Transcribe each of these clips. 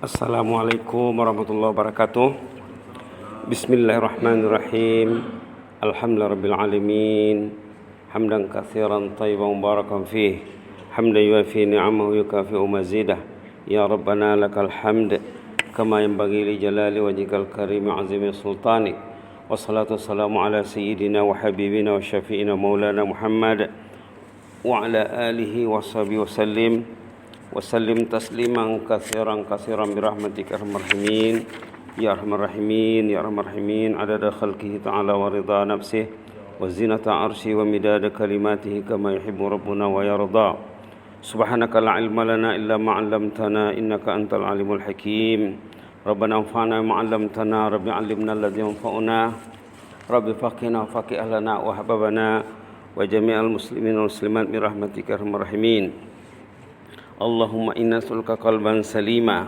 Assalamualaikum warahmatullahi wabarakatuh. Bismillahirrahmanirrahim. Alhamdulillahirabbil alamin. Hamdan katsiran thayyiban mubarakan fih. Hamdan yuwafi ni'amahu yukafi'u mazidah. Ya Rabbana lakal hamd kama yanbaghi li jalali wajhikal karim 'azimi sultanik. Wassalatu wassalamu ala sayyidina wa habibina wa syafi'ina maulana Muhammad wa ala alihi wa sahbihi wasallim tasliman katsiran birahmatika arhamar rahimin ya arhamar rahimin adada khalqihi ta'ala wa ridha nafsihi wa zinata arsy wa midada kalimatihi kama yuhibbu rabbuna wa yarda. Subhanaka la ilma lana illa ma 'allamtana innaka antal alimul hakim. Rabbana anfa'na ma 'allamtana, rabbi 'allimna alladhi yanfa'una, rabbi faqihna wa faqih ahlana wa hababana wa jami'al muslimin wal muslimat bi rahmatika arhamar rahimin. Allahumma inna nas'aluka qalban salima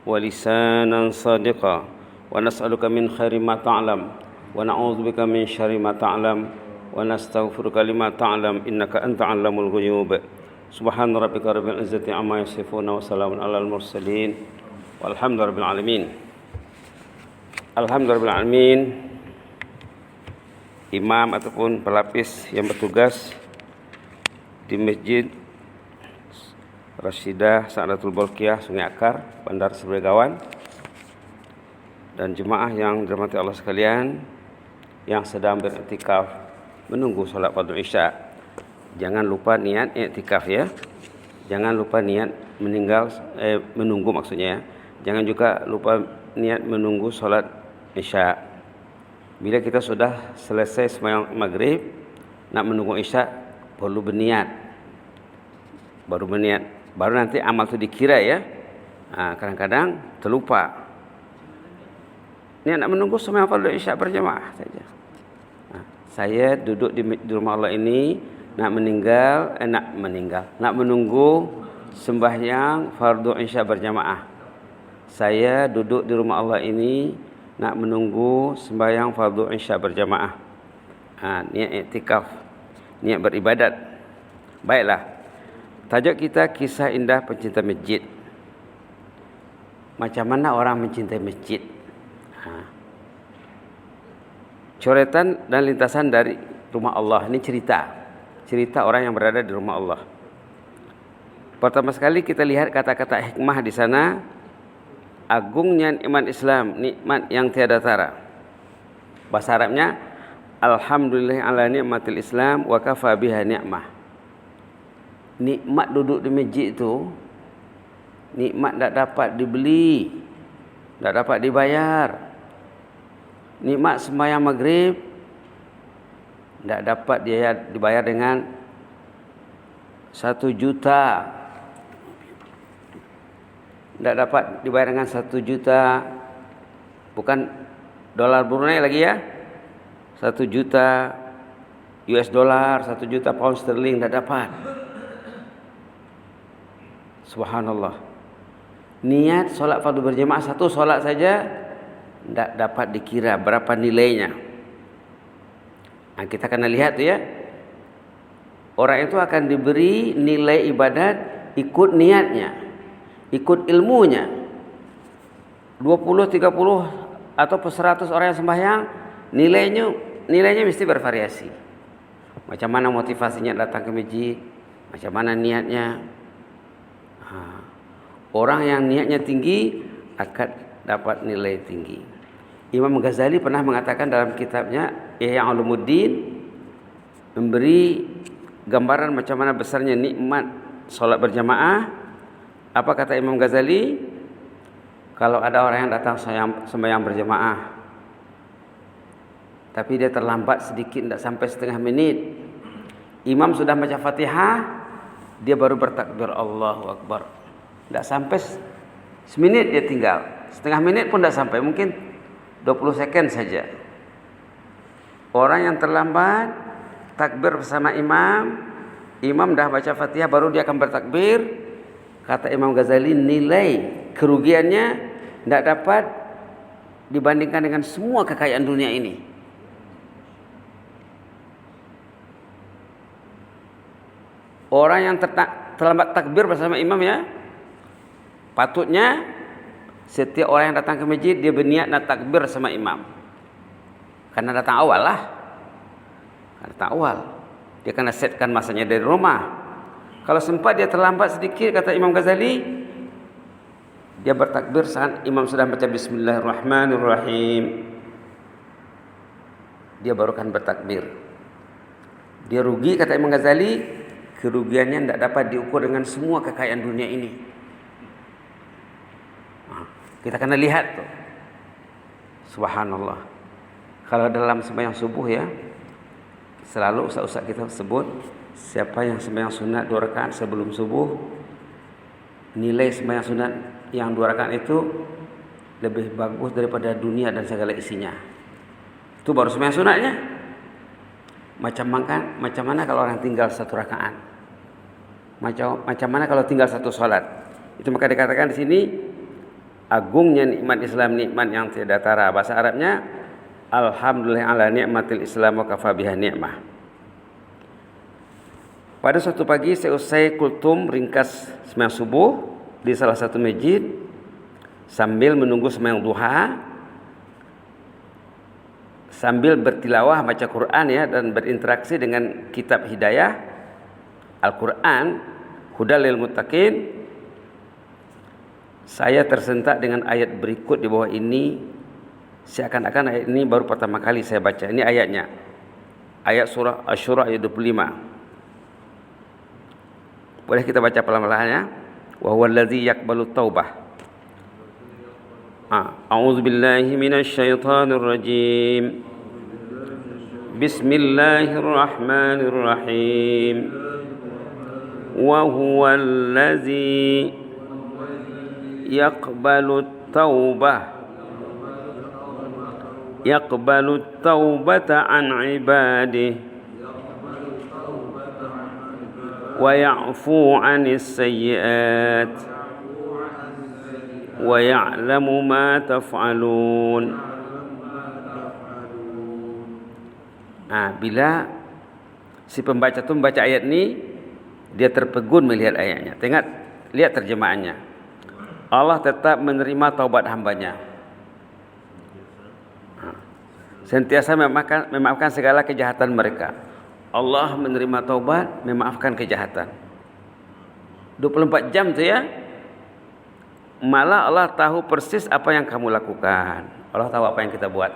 wa lisanan sadiqa wa nas'aluka min khairi ma ta'lam wa na'udzubika min syarri ma ta'lam wa nastaghfiruka lima ta'lam innaka anta 'allamul ghuyub. Subhana rabbika rabbil izzati amma yasifun wa salamun alal mursalin walhamdulillahi rabbil alamin. Alhamdulillahi rabbil alamin. Imam ataupun pelapis yang bertugas di Masjid Rasyidah Sa'adatul Bolkiah Sungai Akar, Bandar Sebegawan, dan jemaah yang dirahmati Allah sekalian yang sedang beriktikaf menunggu salat fardu Isya. Jangan lupa niat iktikaf ya. Jangan lupa niat menunggu maksudnya ya. Jangan juga lupa niat menunggu salat Isya. Bila kita sudah selesai sembahyang maghrib nak menunggu Isya, perlu berniat. Baru nanti amal itu dikira ya. Kadang-kadang terlupa. Ini nak menunggu sembahyang fardu Isya berjamaah saja. Saya duduk di rumah Allah ini nak menunggu sembahyang fardu Isya berjamaah. Saya duduk di rumah Allah ini nak menunggu sembahyang fardu Isya berjamaah. Niat iktikaf, niat beribadat. Baiklah. Tajuk kita kisah indah pencinta masjid. Macam mana orang mencintai masjid? Coretan dan lintasan dari rumah Allah. Ini cerita orang yang berada di rumah Allah. Pertama sekali kita lihat kata-kata hikmah di sana. Agungnya iman Islam, nikmat yang tiada tara. Bahasa Arabnya, alhamdulillah ala nikmatil Islam wa kafa biha ni'mah. Nikmat duduk di masjid itu, nikmat tak dapat dibeli, tak dapat dibayar. Nikmat sembahyang maghrib tak dapat dibayar dengan 1 juta. Tak dapat dibayar dengan 1 juta. Bukan dolar Brunei lagi ya. 1 juta US dollar, 1 juta pound sterling tak dapat. Subhanallah. Niat solat fardu berjamaah, satu solat saja tidak dapat dikira berapa nilainya. Kita kena lihat tu ya. Orang itu akan diberi nilai ibadat ikut niatnya, ikut ilmunya. 20, 30 atau 100 orang yang sembahyang, nilainya mesti bervariasi. Macam mana motivasinya datang ke masjid, macam mana niatnya. Orang yang niatnya tinggi akan dapat nilai tinggi. Imam Ghazali pernah mengatakan dalam kitabnya Ihya Ulumuddin, memberi gambaran macam mana besarnya nikmat solat berjamaah. Apa kata Imam Ghazali? Kalau ada orang yang datang sembahyang berjamaah, tapi dia terlambat sedikit, tidak sampai setengah menit, imam sudah baca Fatihah, dia baru bertakbir Allahu Akbar. Tidak sampai semenit dia tinggal. Setengah menit pun tidak sampai. Mungkin 20 second saja. Orang yang terlambat takbir bersama imam, imam dah baca Fatihah baru dia akan bertakbir. Kata Imam Ghazali, nilai kerugiannya tidak dapat dibandingkan dengan semua kekayaan dunia ini. Orang yang terlambat takbir bersama imam ya, patutnya Setiap orang yang datang ke masjid, dia berniat nak takbir sama imam. Karena datang awal lah. Karena datang awal. Dia kena setkan masanya dari rumah. Kalau sempat dia terlambat sedikit, kata Imam Ghazali, dia bertakbir saat imam sudah baca Bismillahirrahmanirrahim. Dia baru akan bertakbir. Dia rugi, kata Imam Ghazali, kerugiannya tidak dapat diukur dengan semua kekayaan dunia ini. Kita kena lihat tuh. Subhanallah. Kalau dalam sembahyang subuh ya, selalu ustaz-ustaz kita sebut, siapa yang sembahyang sunat 2 rakaat sebelum subuh, nilai sembahyang sunat yang 2 rakaat itu lebih bagus daripada dunia dan segala isinya. Itu baru sembahyang sunatnya. Macam mana kalau orang tinggal 1 rakaat? Macam mana kalau tinggal 1 salat? Itu maka dikatakan di sini agungnya nikmat Islam, nikmat yang tiada tara. Bahasa Arabnya alhamdulillah ala nikmatil Islam wa kafa biha ni'mah. Pada suatu pagi saya usai kultum ringkas sembahyang subuh di salah satu masjid sambil menunggu sembahyang duha, sambil bertilawah baca Quran ya, dan berinteraksi dengan kitab hidayah Al-Quran Hudal lil Muttaqin. Saya tersentak dengan ayat berikut di bawah ini. Seakan-akan ayat ini baru pertama kali saya baca. Ini ayatnya. Ayat surah Asy-Syura ayat 25. Boleh kita baca pelan-pelan ya. Wa huwal ladzi yaqbalu taubah. A'udzu billahi minasy syaithanir rajim. Bismillahirrahmanirrahim. Wa huwal ladzi yaqbalu taubata an ibadihi wa ya'fu 'anis sayyi'at wa ya'lamu ma taf'alun. Bila si pembaca itu membaca ayat ini, dia terpegun melihat ayatnya. Lihat terjemahannya. Allah tetap menerima taubat hambanya. Sentiasa memaafkan segala kejahatan mereka. Allah menerima taubat, memaafkan kejahatan. 24 jam tu ya. Malah Allah tahu persis apa yang kamu lakukan. Allah tahu apa yang kita buat.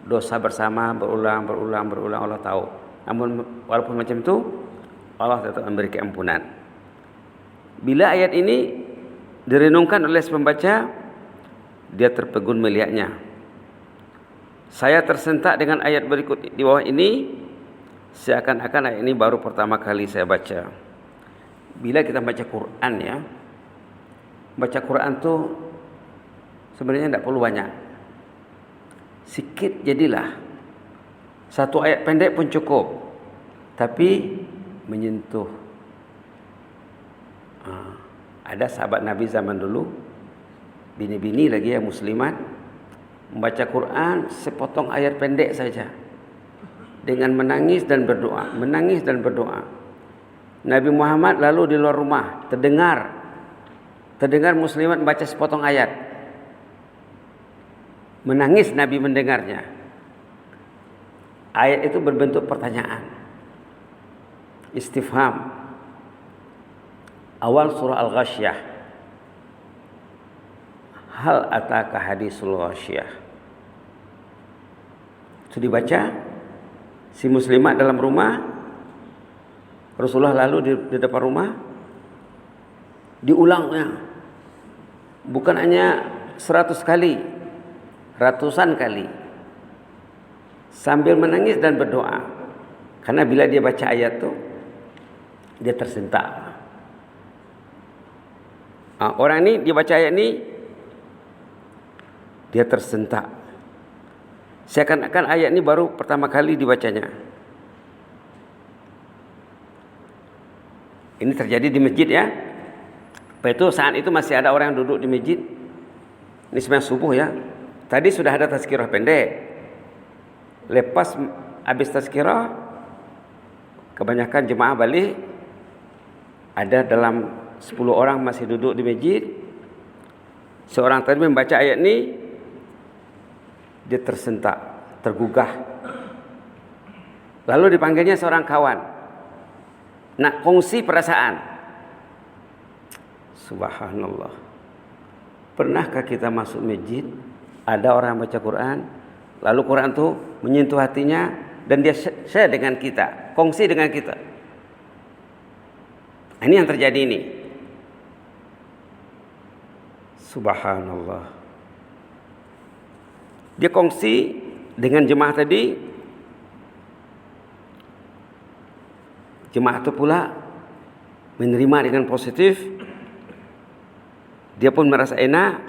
Dosa bersama berulang Allah tahu. Namun walaupun macam itu, Allah tetap memberi keampunan. Bila ayat ini direnungkan oleh pembaca, dia terpegun melihatnya. Saya tersentak dengan ayat berikut di bawah ini, seakan-akan ayat ini baru pertama kali saya baca. Bila kita baca Quran ya, baca Quran tuh sebenarnya tidak perlu banyak. Sikit jadilah. 1 ayat pendek pun cukup, tapi menyentuh. Ada sahabat Nabi zaman dulu, bini-bini lagi yang muslimat, membaca Quran sepotong ayat pendek saja, dengan menangis dan berdoa. Nabi Muhammad lalu di luar rumah, terdengar muslimat membaca sepotong ayat. Menangis Nabi mendengarnya. Ayat itu berbentuk pertanyaan, istifham. Awal surah Al-Ghasyiyah. Hal ataka hadisul ghasyiyah. Itu dibaca si muslimat dalam rumah. Rasulullah lalu di depan rumah, diulangnya. Bukan hanya 100 kali, ratusan kali. Sambil menangis dan berdoa. Karena bila dia baca ayat itu, dia tersentak. Orang ini dia baca ayat ini, dia tersentak. Seakan-akan ayat ini baru pertama kali dibacanya. Ini terjadi di masjid ya. Saat itu masih ada orang yang duduk di masjid. Ini sembahyang subuh ya. Tadi sudah ada tazkirah pendek. Lepas habis tazkirah, kebanyakan jemaah balik. Ada dalam 10 orang masih duduk di masjid. Seorang tadi membaca ayat ini, dia tersentak, tergugah. Lalu dipanggilnya seorang kawan, nak kongsi perasaan. Subhanallah. Pernahkah kita masuk masjid, ada orang baca Quran, lalu Quran itu menyentuh hatinya dan dia share dengan kita, kongsi dengan kita. Ini yang terjadi ini. Subhanallah. Dia kongsi dengan jemaah tadi. Jemaah itu pula menerima dengan positif. Dia pun merasa enak.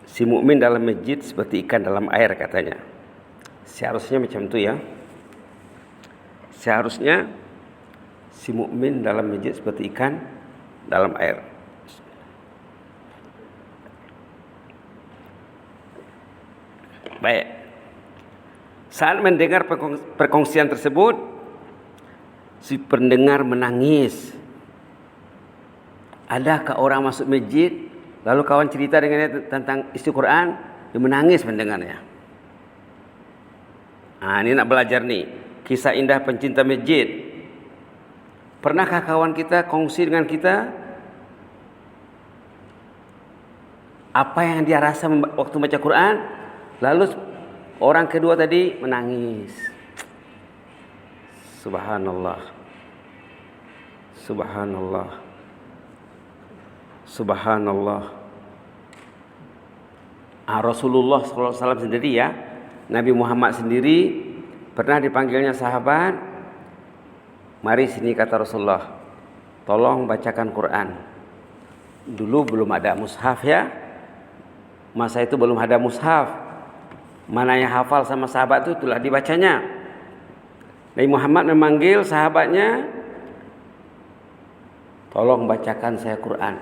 Si mukmin dalam masjid seperti ikan dalam air katanya. Seharusnya macam itu ya. Seharusnya si mukmin dalam masjid seperti ikan dalam air. Baik. Saat mendengar perkongsian tersebut, si pendengar menangis. Adakah orang masuk masjid, lalu kawan cerita dengannya tentang isi Quran, dia menangis mendengarnya. Ini nak belajar nih, kisah indah pencinta masjid. Pernahkah kawan kita kongsi dengan kita apa yang dia rasa waktu baca Quran, lalu orang kedua tadi menangis. Subhanallah. Subhanallah. Subhanallah. Rasulullah SAW sendiri ya, Nabi Muhammad sendiri pernah dipanggilnya sahabat. Mari sini kata Rasulullah, tolong bacakan Quran. Dulu belum ada mushaf ya. Masa itu belum ada mushaf. Mana yang hafal sama sahabat itu telah dibacanya. Nabi Muhammad memanggil sahabatnya, tolong bacakan saya Quran.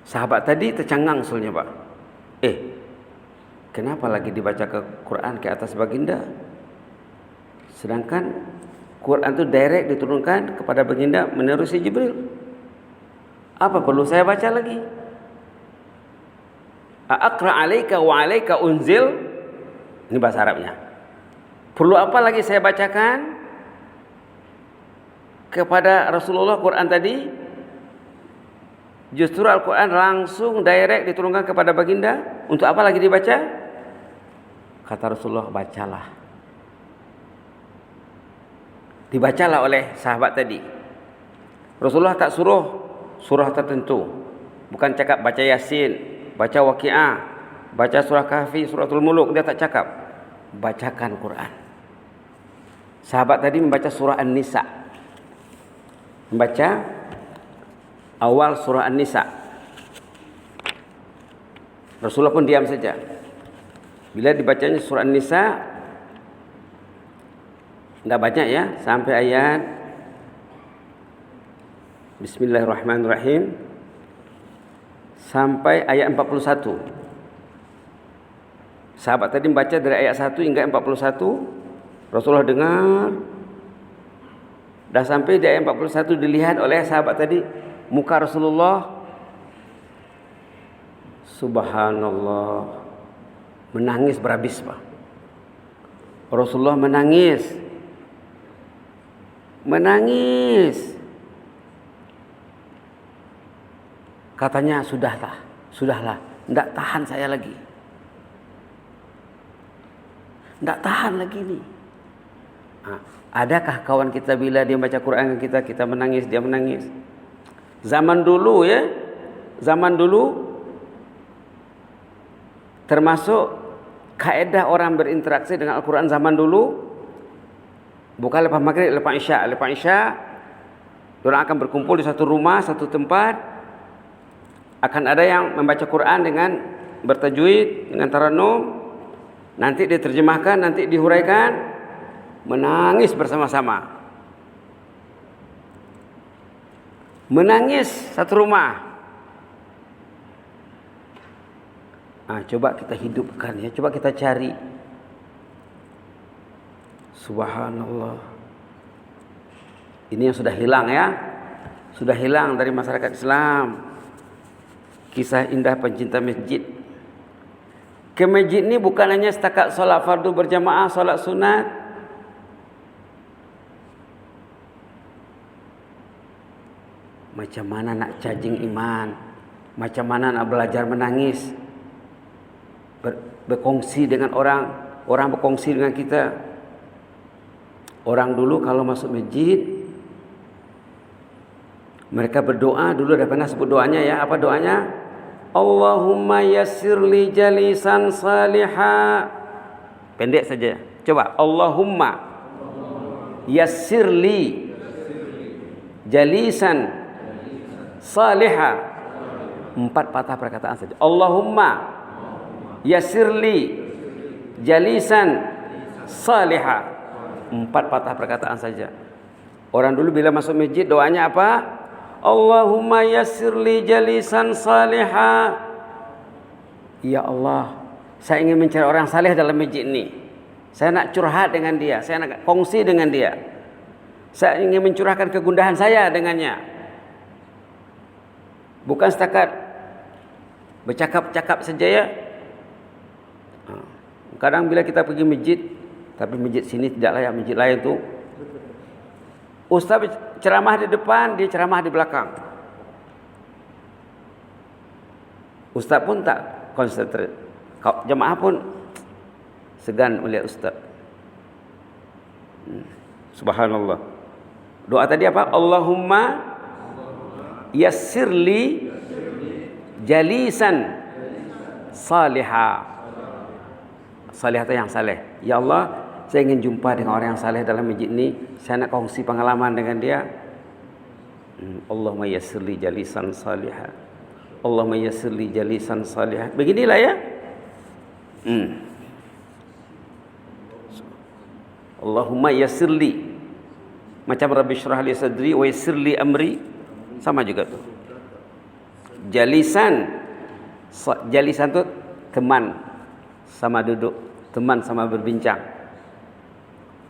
Sahabat tadi tercengang soalnya Pak. Kenapa lagi dibaca ke Quran ke atas baginda? Sedangkan Quran itu direct diturunkan kepada baginda menerusi Jibril. Apa perlu saya baca lagi? Aqra alaika wa alaika unzil. Ini bahasa Arabnya. Perlu apa lagi saya bacakan kepada Rasulullah Quran tadi? Justru Al-Quran langsung direct diturunkan kepada baginda. Untuk apa lagi dibaca? Kata Rasulullah, bacalah. Dibacalah oleh sahabat tadi. Rasulullah tak suruh surah tertentu. Bukan cakap baca Yasin, baca Waqiah, baca surah Kahfi, suratul Muluk. Dia tak cakap. Bacakan Quran. Sahabat tadi membaca surah An-Nisa. Membaca awal surah An-Nisa. Rasulullah pun diam saja. Bila dibacanya surah An-Nisa, tidak banyak ya, sampai ayat Bismillahirrahmanirrahim sampai ayat 41. Sahabat tadi membaca dari ayat 1 hingga 41. Rasulullah dengar. Dah sampai di ayat 41 dilihat oleh sahabat tadi muka Rasulullah. Subhanallah. Menangis berhabis Pak. Rasulullah menangis. Katanya sudahlah, tidak tahan saya lagi. Tidak tahan lagi nih. Adakah kawan kita bila dia baca Quran kita menangis, dia menangis? Zaman dulu termasuk kaedah orang berinteraksi dengan Al-Quran zaman dulu. Bukan lepas maghrib, lepas isya. Lepas isya, orang akan berkumpul di satu rumah, satu tempat. Akan ada yang membaca Quran dengan bertajwid, dengan taranum. Nanti diterjemahkan, nanti dihuraikan. Menangis bersama-sama. Menangis satu rumah. Coba kita hidupkan ya, coba kita cari. Subhanallah. Ini yang sudah hilang ya. Sudah hilang dari masyarakat Islam kisah indah pencinta masjid. Ke masjid ni bukan hanya setakat solat fardu berjamaah, solat sunat. Macam mana nak charging iman, macam mana nak belajar menangis, berkongsi dengan orang, orang berkongsi dengan kita. Orang dulu kalau masuk masjid, mereka berdoa. Dulu dah pernah sebut doanya ya. Apa doanya? Allahumma yassir li jalisan salihah. Pendek saja. Coba. Allahumma yassir li jalisan salihah. 4 patah perkataan saja. Allahumma yassir li jalisan salihah. 4 patah perkataan saja. Orang dulu bila masuk masjid doanya apa? Allahumma yassir li jalisan salihah. Ya Allah, saya ingin mencari orang saleh dalam masjid ini. Saya nak curhat dengan dia, saya nak kongsi dengan dia. Saya ingin mencurahkan kegundahan saya dengannya. Bukan setakat bercakap-cakap saja ya. Kadang bila kita pergi masjid, tapi masjid sini tidak layak, masjid lain tu ustaz ceramah di depan, dia ceramah di belakang. Ustaz pun tak konsentrate. Jemaah pun segan melihat ustaz. Subhanallah. Doa tadi apa? Allahumma yassir li jalisan salihah. Salihah itu yang saleh. Ya Allah, saya ingin jumpa dengan orang yang saleh dalam masjid ini. Saya nak kongsi pengalaman dengan dia. Allahumma yassir li jalisan salihah. Allahumma yassir li jalisan salihah. Beginilah ya. Allahumma yassir li. Macam Rabbi syrah li sadri wa yassir li amri. Sama juga tu. Jalisan. Jalisan tu teman sama duduk, teman sama berbincang.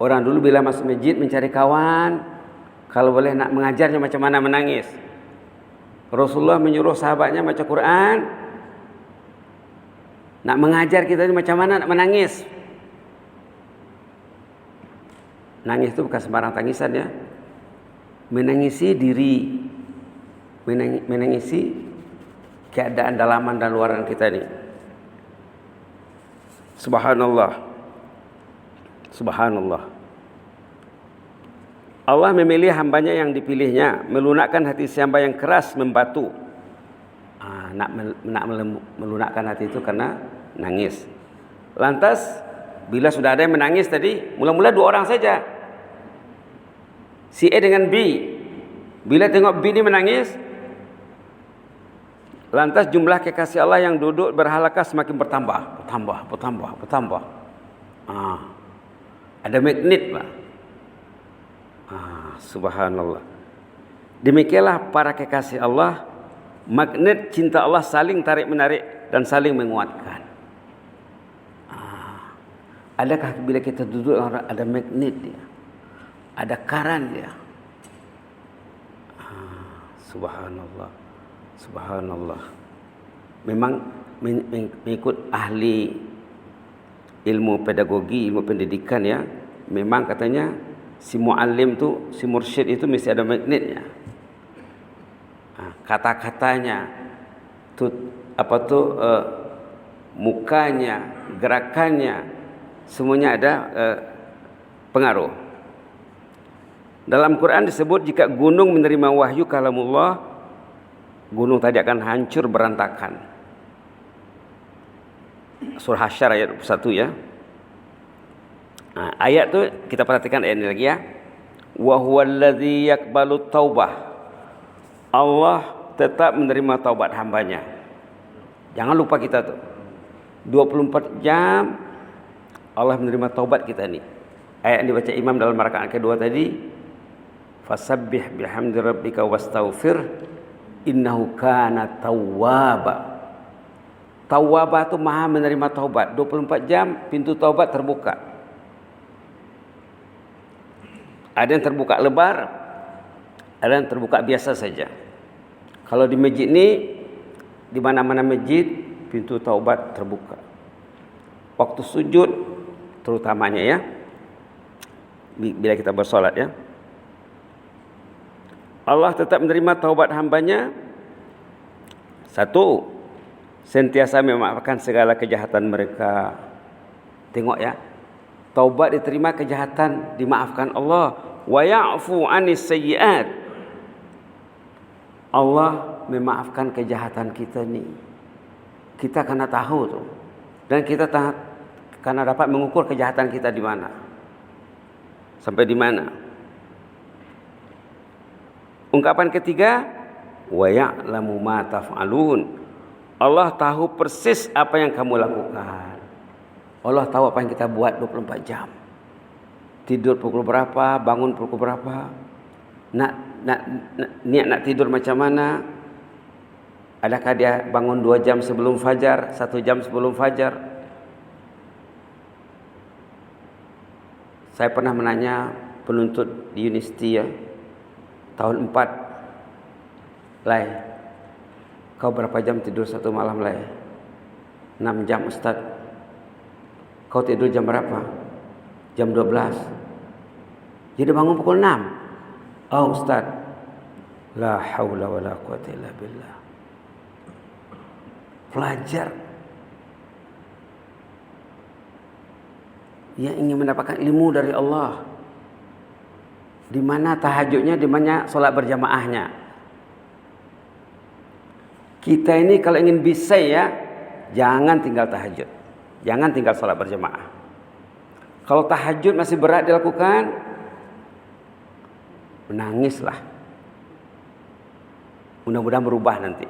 Orang dulu bila masuk masjid mencari kawan, kalau boleh nak mengajarnya macam mana menangis. Rasulullah menyuruh sahabatnya baca Quran, nak mengajar kita macam mana nak menangis. Nangis itu bukan sembarang tangisan ya. Menangisi diri, menangisi keadaan dalaman dan luaran kita ni. Subhanallah. Subhanallah. Allah memilih hambanya yang dipilihnya, melunakkan hati si hamba yang keras membatu. Nak melunakkan hati itu karena nangis. Lantas bila sudah ada yang menangis tadi, mula-mula 2 orang saja, si A dengan B. Bila tengok B ni menangis, lantas jumlah kekasih Allah yang duduk berhalakah semakin bertambah. Ada magnet pak. Subhanallah. Demikianlah para kekasih Allah, magnet cinta Allah saling tarik menarik dan saling menguatkan. Adakah bila kita duduk ada magnet dia, ada karan dia? Subhanallah, subhanallah. Memang mengikut ahli ilmu pedagogi, ilmu pendidikan ya, memang katanya si muallim tu, si mursyid itu mesti ada magnetnya. Kata-katanya, mukanya, gerakannya, semuanya ada pengaruh. Dalam Quran disebut jika gunung menerima wahyu kalamullah, gunung tadi akan hancur berantakan. Surah Hasyr ayat 21 ya. Ayat tu kita perhatikan ayat ini lagi ya. Wa huwallazi yaqbalu taubah. Allah tetap menerima taubat hambanya. Jangan lupa kita tu. 24 jam Allah menerima taubat kita ni. Ayat yang dibaca imam dalam rakaat kedua tadi, fasabbih bihamdi rabbika wastaghfir innahu kana tawwaba. Tawwaba itu maha menerima taubat. 24 jam pintu taubat terbuka. Ada yang terbuka lebar, ada yang terbuka biasa saja. Kalau di masjid ini, di mana-mana masjid, pintu taubat terbuka. Waktu sujud terutamanya ya, bila kita bersolat ya, Allah tetap menerima taubat hambanya. Satu, sentiasa memaafkan segala kejahatan mereka. Tengok ya, taubat diterima, kejahatan dimaafkan Allah. Wa ya'fu 'anis sayyi'at. Allah memaafkan kejahatan kita ni. Kita kena tahu tu. Dan kita karena dapat mengukur kejahatan kita di mana. Sampai di mana. Ungkapan ketiga, wa ya'lamu ma taf'alun. Allah tahu persis apa yang kamu lakukan. Allah tahu apa yang kita buat 24 jam. Tidur pukul berapa, bangun pukul berapa. Niat nak tidur macam mana? Adakah dia bangun 2 jam sebelum fajar, 1 jam sebelum fajar? Saya pernah menanya penuntut di universiti ya, tahun 4, Lai, kau berapa jam tidur satu malam, Lai? 6 jam, Ustaz. Kau tidur jam berapa? Jam 12. Jadi bangun pukul 6. Oh Ustaz, la haula wa la quwata illa billah. Pelajar yang ingin mendapatkan ilmu dari Allah, di mana tahajudnya, di mana solat berjamaahnya. Kita ini kalau ingin bisa ya, jangan tinggal tahajud, jangan tinggal solat berjamaah. Kalau tahajud masih berat dilakukan, menangislah. Mudah-mudahan berubah nanti.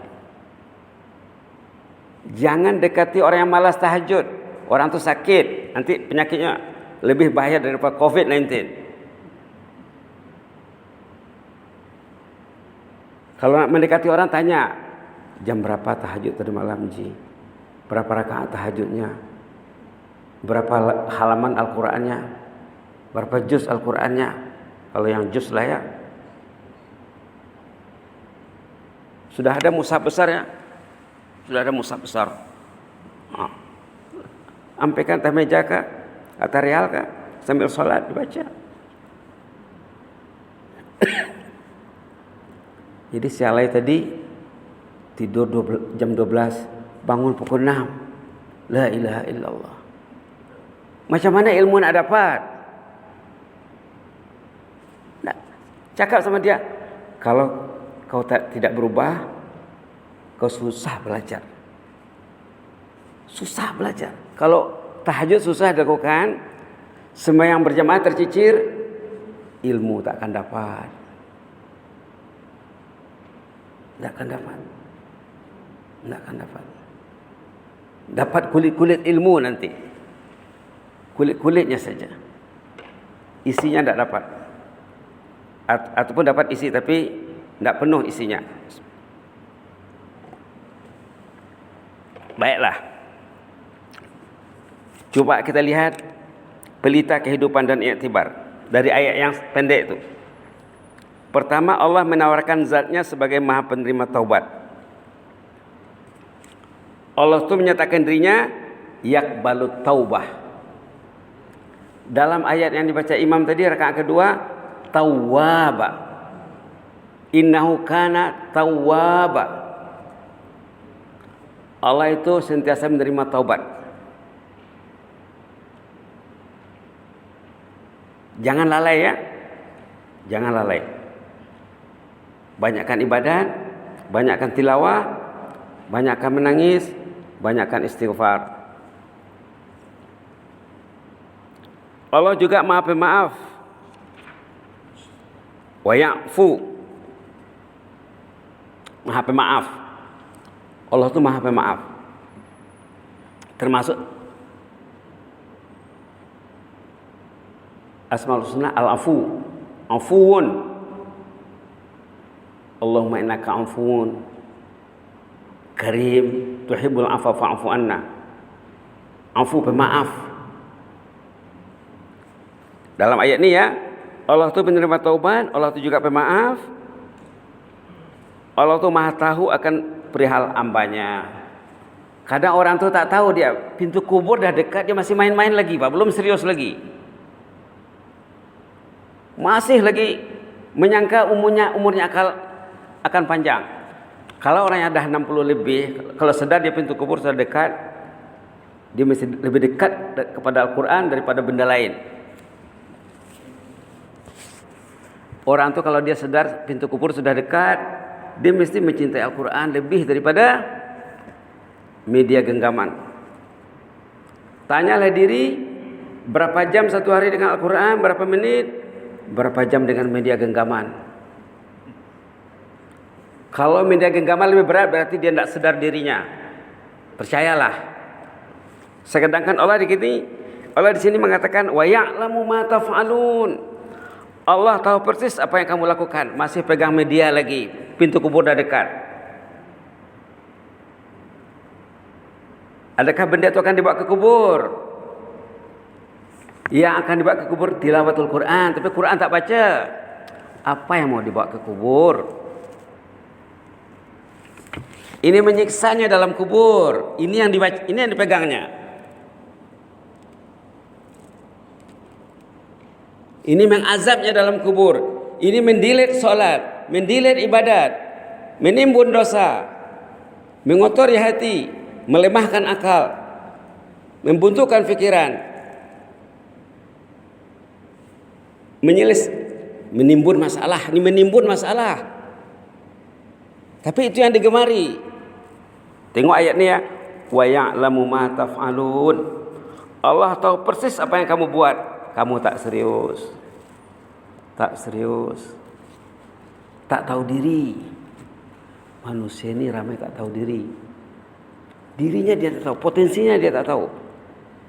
Jangan dekati orang yang malas tahajud. Orang tu sakit, nanti penyakitnya lebih bahaya daripada COVID-19. Kalau nak mendekati orang, tanya, jam berapa tahajud tadi malam, Ji? Berapa rakaat tahajudnya? Berapa halaman Al-Qur'annya? Berapa juz Al-Qur'annya? Kalau yang juz lah ya. Sudah ada mushaf besar ya? Sudah ada mushaf besar. Ampaikan atas meja kah? Atas real kah? Sambil sholat dibaca. Jadi si Alai tadi tidur jam 12, bangun pukul 6. La ilaha illallah. Macam mana ilmu nak dapat? Nak cakap sama dia, kalau kau tidak berubah, kau susah belajar. Susah belajar. Kalau tahajud susah dilakukan, sembahyang berjamaah tercicir, ilmu tak akan dapat. Tak akan dapat. Tak akan dapat. Dapat kulit-kulit ilmu nanti. Kulit-kulitnya saja. Isinya tak dapat. Ataupun dapat isi tapi tak penuh isinya. Baiklah. Cuba kita lihat pelita kehidupan dan iktibar dari ayat yang pendek itu. Pertama, Allah menawarkan zatnya sebagai maha penerima taubat. Allah itu menyatakan dirinya yakbalut taubah. Dalam ayat yang dibaca imam tadi, rakaat kedua, tawwaba. Innahu kana tawwaba. Allah itu sentiasa menerima taubat. Jangan lalai ya. Jangan lalai. Banyakkan ibadat, banyakkan tilawah, banyakkan menangis, banyakkan istighfar. Allah juga Maha Pemaaf. Wa ya'fu. Maha Pemaaf. Allah itu Maha Pemaaf. Termasuk Asmaul Husna Al-Afu. Afuun. Allahumma innaka afuun karim tuhibbul afwa fa'fu anna. Afu, pemaaf. Dalam ayat ini ya, Allah itu penerima taubat, Allah itu juga pemaaf, Allah tuh maha tahu akan perihal hambanya. Kadang orang tuh tak tahu, dia pintu kubur dah dekat, dia masih main-main lagi Pak, belum serius lagi. Masih lagi menyangka umurnya akan panjang. Kalau orangnya dah 60 lebih, kalau sedar dia pintu kubur sudah dekat, dia mesti lebih dekat kepada Al-Quran daripada benda lain. Orang tuh kalau dia sedar pintu kubur sudah dekat, dia mesti mencintai Al-Quran lebih daripada media genggaman. Tanyalah diri, berapa jam satu hari dengan Al-Quran, berapa menit, berapa jam dengan media genggaman. Kalau media genggaman lebih berat, berarti dia tidak sadar dirinya. Percayalah. Sedangkan Allah di sini mengatakan wa ya'lamu ma taf'alun. Allah tahu persis apa yang kamu lakukan. Masih pegang media lagi, pintu kubur dah dekat. Adakah benda itu akan dibawa ke kubur? Yang akan dibawa ke kubur tilawatul Quran, tapi Quran tak baca. Apa yang mau dibawa ke kubur? Ini menyiksanya dalam kubur. Ini yang dibaca, ini yang dipegangnya. Ini mengazabnya dalam kubur. Ini mendilit solat, mendilit ibadat, menimbun dosa, mengotori hati, melemahkan akal, membuntukan pikiran, menimbun masalah. Ini menimbun masalah. Tapi itu yang digemari. Tengok ayat ni ya. Wa ya'lamu ma taf'alun. Allah tahu persis apa yang kamu buat. Kamu tak serius. Tak serius. Tak tahu diri. Manusia ini ramai tak tahu diri. Dirinya dia tak tahu, potensinya dia tak tahu.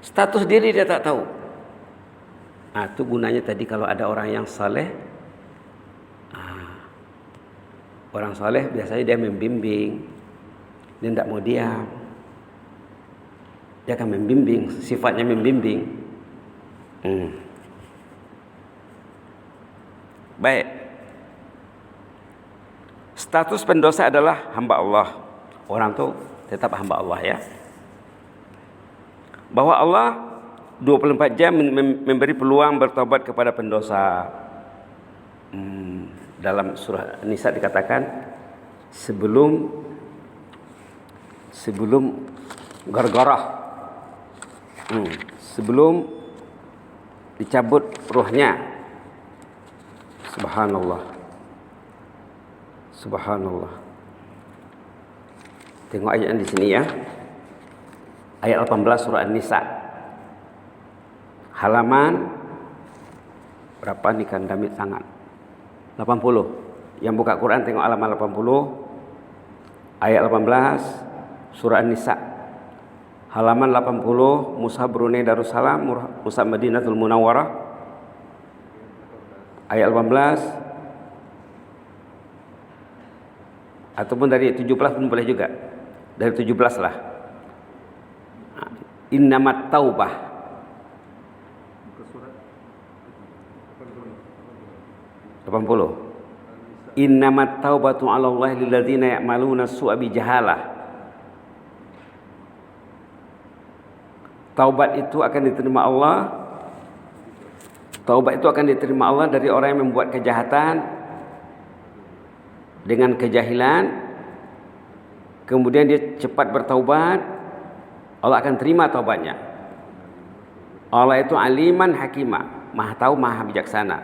Status diri dia tak tahu. Itu gunanya tadi kalau ada orang yang saleh. Orang saleh biasanya dia membimbing. Dia tidak mau diam. Dia akan membimbing, sifatnya membimbing. Baik. Status pendosa adalah hamba Allah. Orang tu tetap hamba Allah ya. Bahwa Allah 24 jam memberi peluang bertobat kepada pendosa. Dalam surah Nisa dikatakan sebelum gargarah, sebelum dicabut ruhnya. Subhanallah. Subhanallah. Tengok ayat di sini ya. Ayat 18 surah An-Nisa. Halaman berapa nih kan damit tangan? 80. Yang buka Quran tengok halaman 80. Ayat 18 surah An-Nisa. Halaman 80 Mushaf Brunei Darussalam, Mushaf Madinatul Munawwarah. Ayat 18 ataupun dari 17 pun boleh juga. Dari 17 lah. Innamat taubah. 80. Innamat taubatu 'ala Allah lil ladzina ya'maluna as-su'a bi jahalah. Taubat itu akan diterima Allah. Taubat itu akan diterima Allah dari orang yang membuat kejahatan dengan kejahilan. Kemudian dia cepat bertaubat, Allah akan terima taubatnya. Allah itu aliman hakimah, maha tahu, maha bijaksana.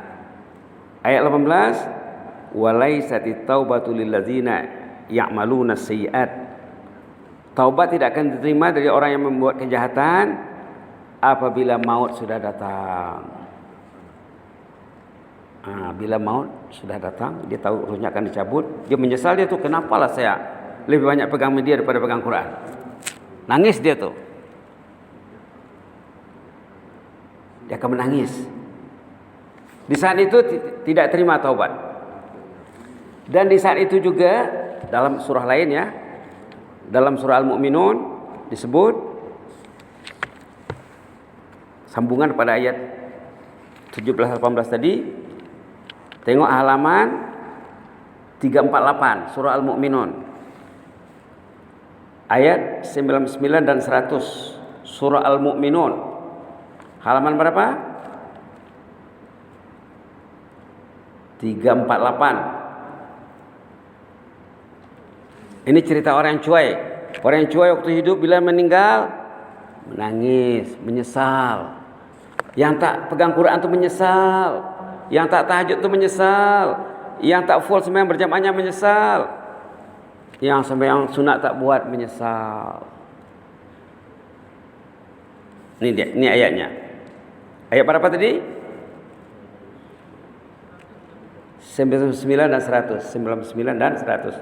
Ayat 18, walaisatit taubatu lil ladzina ya'maluna sayyi'at. Taubat tidak akan diterima dari orang yang membuat kejahatan apabila maut sudah datang. Bila maut sudah datang, dia tahu ruhnya akan dicabut, dia menyesal. Dia tuh, kenapalah saya lebih banyak pegang media daripada pegang Quran. Nangis dia tuh. Dia akan menangis. Di saat itu tidak terima taubat. Dan di saat itu juga dalam surah lain ya, dalam surah Al-Mu'minun disebut, sambungan pada ayat 17-18 tadi. Tengok halaman 348 surah Al-Mu'minun. Ayat 99 dan 100 surah Al-Mu'minun. Halaman berapa? 348. Ini cerita orang yang cuai. Orang yang cuai waktu hidup bila meninggal menangis, menyesal. Yang tak pegang Quran itu menyesal. Yang tak tahajud itu menyesal. Yang tak full sembahyang berjamaahnya menyesal. Yang sembahyang sunat tak buat menyesal. Ini dia, ini ayatnya. Ayat berapa tadi? 99 dan 100. 99 dan 100.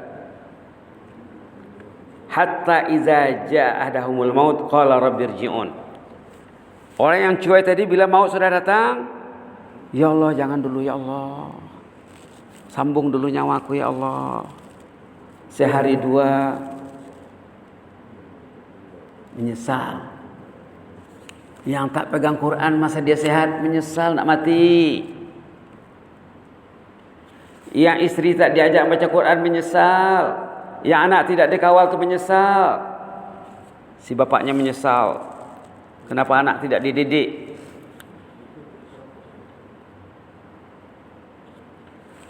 Hatta iza jaa ahadahumul maut qala rabbirji'un. Orang yang cuai tadi bila maut sudah datang, ya Allah jangan dulu ya Allah. Sambung dulu nyawaku ya Allah. Sehari dua menyesal. Yang tak pegang Quran masa dia sehat menyesal nak mati. Yang istri tak diajak baca Quran menyesal. Yang anak tidak dikawal tu menyesal. Si bapaknya menyesal. Kenapa anak tidak dididik?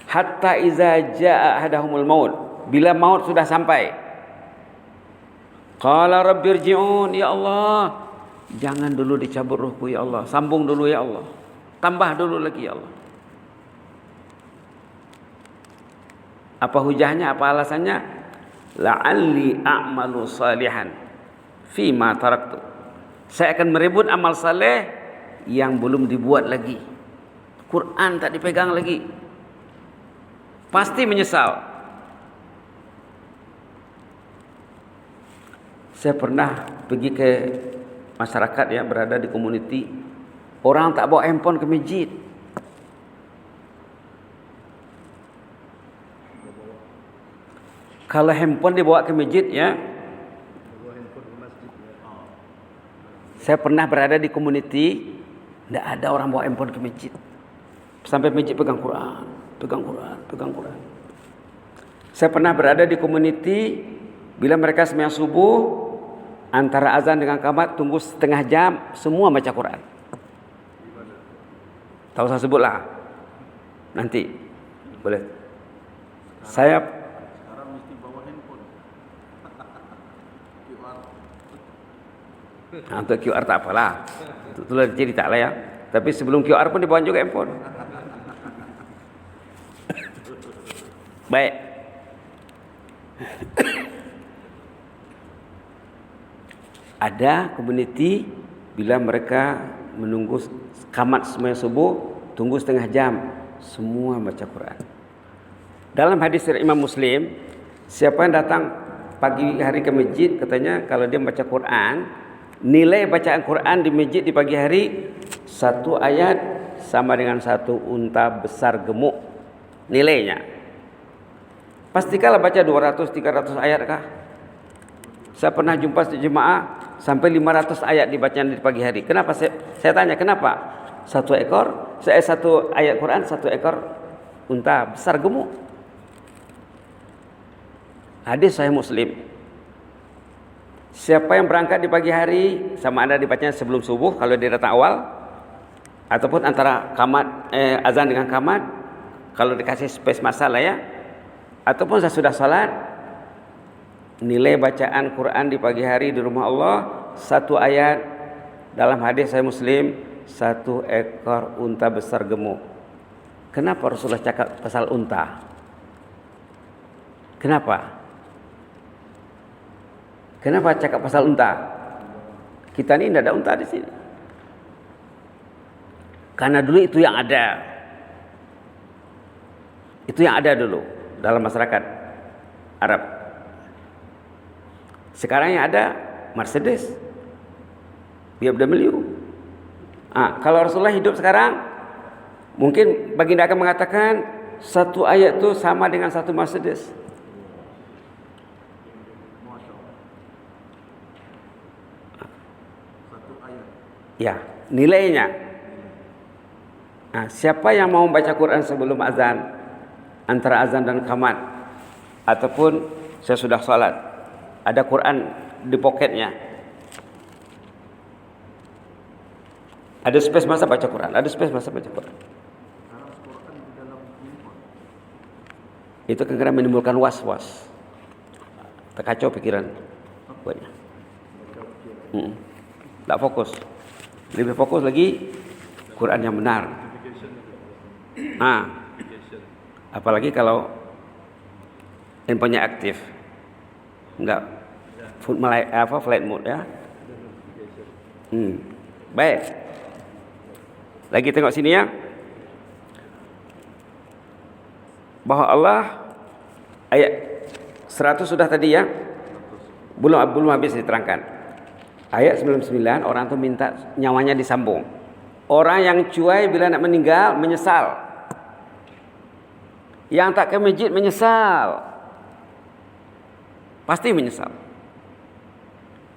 Hatta iza jaa ahadahumul maut. Bila maut sudah sampai. Qala rabbirji'un, ya Allah. Jangan dulu dicabut ruhku ya Allah. Sambung dulu ya Allah. Tambah dulu lagi ya Allah. Apa hujahnya? Apa alasannya? La'alli a'malu salihan fima taraktu. Saya akan merebut amal saleh yang belum dibuat lagi. Quran tak dipegang lagi. Pasti menyesal. Saya pernah pergi ke masyarakat ya, berada di komuniti. Orang tak bawa handphone ke masjid. Kalau handphone dibawa ke masjid ya. Saya pernah berada di komuniti, tidak ada orang bawa handphone ke masjid. Sampai masjid pegang Quran, pegang Quran, pegang Quran. Saya pernah berada di komuniti, bila mereka sembahyang subuh, antara azan dengan qamat tunggu setengah jam, semua baca Quran. Tak usah sebutlah. Nanti boleh. Saya sekarang mesti bawa handphone. Nah, untuk QR tak apalah. Itulah cerita lah ya. Tapi sebelum QR pun dibawa juga handphone. Baik. Ada komuniti bila mereka menunggu qamat sembahyang subuh, tunggu setengah jam, semua baca Quran. Dalam hadis dari Imam Muslim, siapa yang datang pagi hari ke masjid, katanya kalau dia baca Quran, nilai bacaan Quran di masjid di pagi hari, satu ayat sama dengan satu unta besar gemuk nilainya. Pastikanlah baca 200-300 ayat kah? Saya pernah jumpa satu jemaah sampai 500 ayat dibacanya di pagi hari. Kenapa? Saya tanya kenapa? Satu ayat Quran, satu ekor unta besar gemuk. Hadis Sahih Muslim. Siapa yang berangkat di pagi hari, sama ada dibacanya sebelum subuh kalau dia datang awal, ataupun antara azan dengan qamat, kalau dikasih space masalah ya, ataupun sesudah salat, nilai bacaan Quran di pagi hari di rumah Allah satu ayat. Dalam hadis Sahih Muslim, satu ekor unta besar gemuk. Kenapa Rasulullah cakap pasal unta? Kenapa? Kenapa cakap pasal unta? Kita ni tidak ada unta di sini. Karena dulu itu yang ada. Itu yang ada dulu dalam masyarakat Arab. Sekarang yang ada Mercedes, BMW. Kalau Rasulullah hidup sekarang, mungkin baginda akan mengatakan satu ayat itu sama dengan satu Mercedes. Ya, nilainya. Siapa yang mau baca Quran sebelum azan, antara azan dan qamat, ataupun saya sudah salat, ada Quran di poketnya, ada space masa baca Quran, ada space masa baca Quran. Itu kadang-kadang menimbulkan was-was, terkacau pikiran buatnya. Tak fokus. Lebih fokus lagi Quran yang benar. Apalagi kalau handphonenya aktif, enggak flight mode ya. Baik. Lagi tengok sini ya. Bahwa Allah, ayat 100 sudah tadi ya. Belum habis diterangkan. Ayat 99, orang tu minta nyawanya disambung. Orang yang cuai bila nak meninggal menyesal. Yang tak ke masjid menyesal. Pasti menyesal.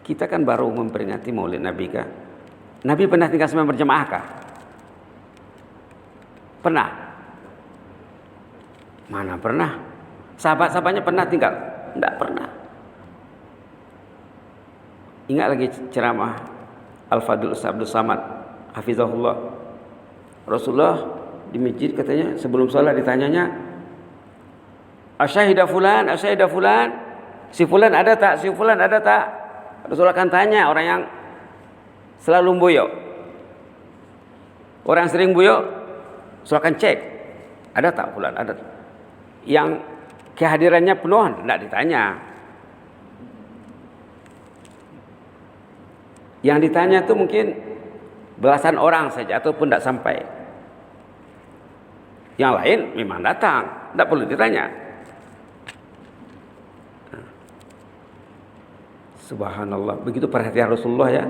Kita kan baru memperingati Maulid Nabi kah? Nabi pernah tinggal sembahyang berjamaah kah? Pernah? Mana pernah? Sahabat-sahabatnya pernah tinggal? Tidak pernah. Ingat lagi ceramah Al-Fadil Ustaz Abdul Samad Hafizahullah. Rasulullah di masjid katanya sebelum salat ditanyanya, Asyhadu fulan, asyhadu fulan. Si fulan ada tak? Si fulan ada tak? Rasulullah akan tanya orang yang selalu buyuk. Orang yang sering buyuk, Rasulullah akan cek. Ada tak fulan? Ada tak? Yang kehadirannya penuh tidak ditanya. Yang ditanya itu mungkin belasan orang saja ataupun tidak sampai. Yang lain memang datang, tidak perlu ditanya. Subhanallah, begitu perhatian Rasulullah ya.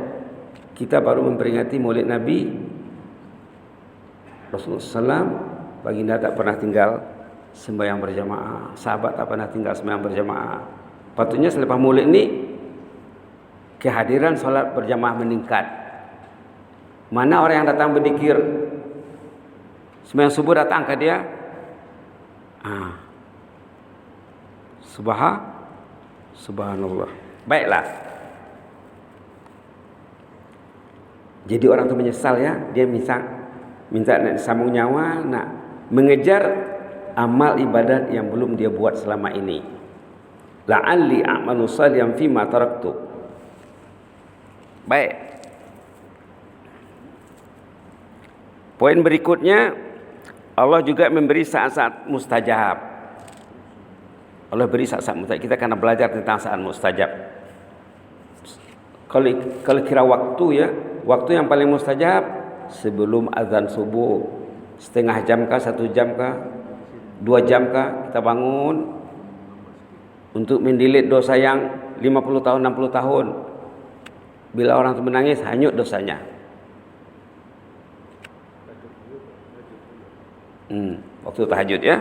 Kita baru memperingati Maulid Nabi. Rasulullah SAW, baginda tak pernah tinggal sembahyang berjamaah. Sahabat tak pernah tinggal sembahyang berjamaah. Patutnya selepas Maulid ini kehadiran solat berjamaah meningkat. Mana orang yang datang berzikir sembahyang subuh datang ke dia, subhanallah. Baiklah. Jadi orang itu menyesal ya, dia minta nak disambung nyawa, nak mengejar amal ibadat yang belum dia buat selama ini. La'alli a'malu salihan fima taraktu. Baik. Poin berikutnya, Allah juga memberi saat-saat mustajab. Allah beri saat-saat mustajab. Kita akan belajar tentang saat mustajab. Kalau kira waktu ya, waktu yang paling mustajab sebelum azan subuh, setengah jam kah, 1 jam kah, 2 jam kah kita bangun untuk mendilit dosa yang 50 tahun, 60 tahun. Bila orang itu menangis, hanyut dosanya. Waktu tahajud ya.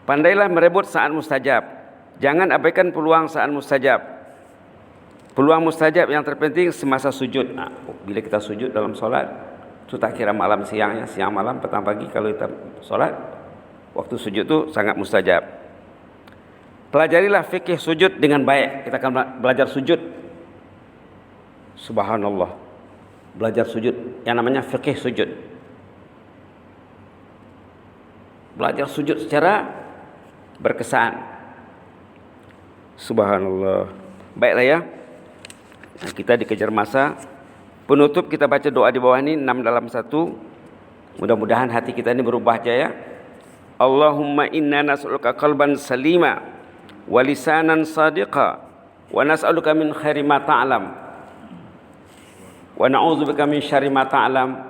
Pandailah merebut saat mustajab. Jangan abaikan peluang saat mustajab. Peluang mustajab yang terpenting semasa sujud. Bila kita sujud dalam solat, itu tak kira malam siangnya, siang malam, petang pagi, kalau kita solat, waktu sujud itu sangat mustajab. Pelajarilah fikih sujud dengan baik. Kita akan belajar sujud. Subhanallah. Belajar sujud yang namanya fikih sujud. Belajar sujud secara berkesan. Subhanallah. Baiklah ya. Nah, kita dikejar masa. Penutup kita baca doa di bawah ini 6 dalam 1. Mudah-mudahan hati kita ini berubah jaya. Allahumma inna nas'aluka qalban salima wa lisanan sadiqa wa nas'aluka min khairi ma ta'lam wa na'udzubika min syarri ma ta'lam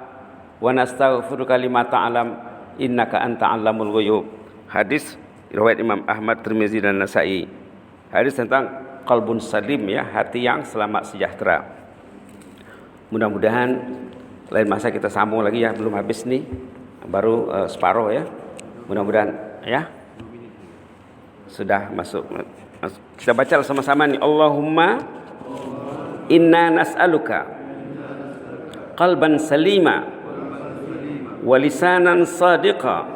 wa nastaghfiruka lima ta'lam innaka anta 'allamul ghuyub. Hadis riwayat Imam Ahmad, Tirmizi dan Nasa'i. Hadis tentang qalbun salim ya, hati yang selamat sejahtera. Mudah-mudahan lain masa kita sambung lagi ya, belum habis nih, baru separuh ya. Mudah-mudahan ya sudah masuk. Kita baca sama-sama nih. Allahumma inna nas'aluka qalban salima wa lisanan sadiqa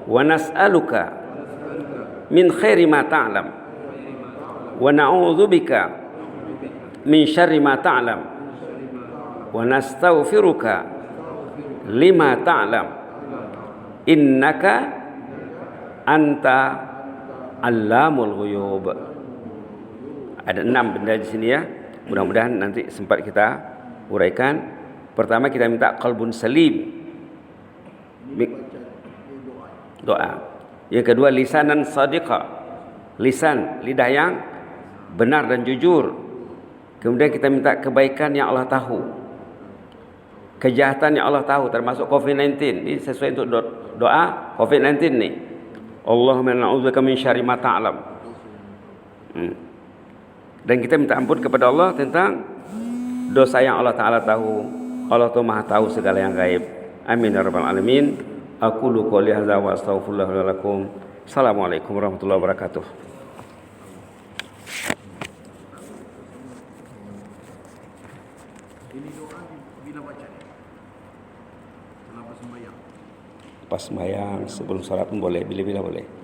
wa nas'aluka min khairi ma ta'lam wa na'udzubika min syarri ma ta'lam wa nastaghfiruka lima ta'lam innaka anta allamul ghuyub. Ada 6 benda di sini ya. Mudah-mudahan nanti sempat kita uraikan. Pertama kita minta qalbun salim, doa. Yang kedua lisanan sadiqa, lisan, lidah yang benar dan jujur. Kemudian kita minta kebaikan yang Allah tahu, kejahatan yang Allah tahu, termasuk COVID-19. Ini sesuai untuk doa COVID-19 nih. Allahumma na'udzubika min syarri ma ta'lam. Dan kita minta ampun kepada Allah tentang dosa yang Allah Ta'ala tahu. Allah Ta'ala Maha tahu segala yang gaib. Amin ya rabbal alamin. Aqulu qouli hadza wa astaghfirullah li wa lakum. Assalamualaikum warahmatullahi wabarakatuh. Ini doa bila baca ni? Selepas sembahyang. Pas sembahyang, sebelum salat pun boleh, bila-bila boleh.